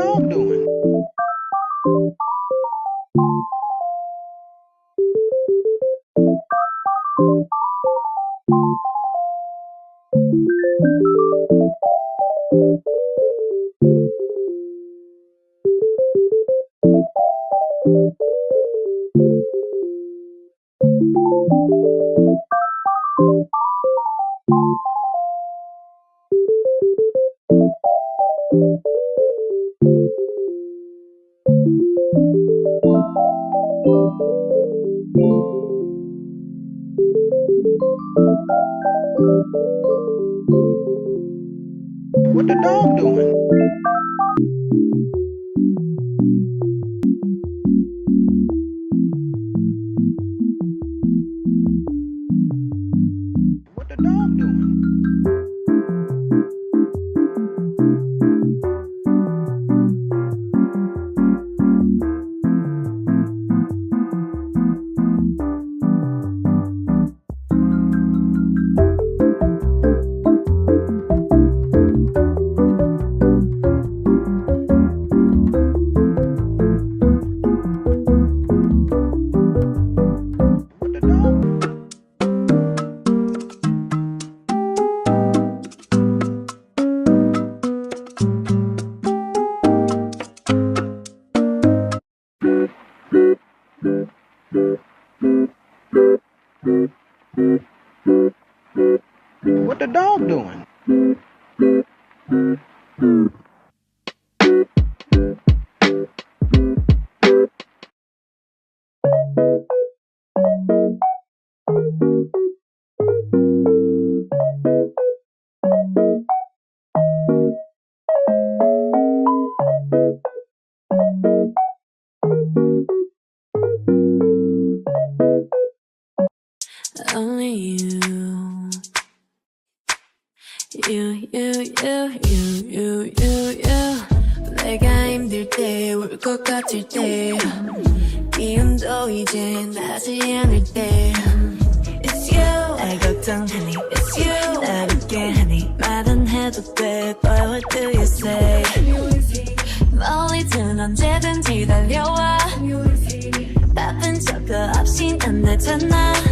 dog doing? What the dog doing? What the dog doing? What the dog doing? Only you. 내가 힘들 때, 울 것 같을 때, 기운도 이제 나지 않을 때. It's you. 날 걱정하니, it's you. 날 웃게 하니, 말은 해도 돼, but what do you say? 멀리든 언제든지 달려와. 바쁜 척도 없이 난 나잖아.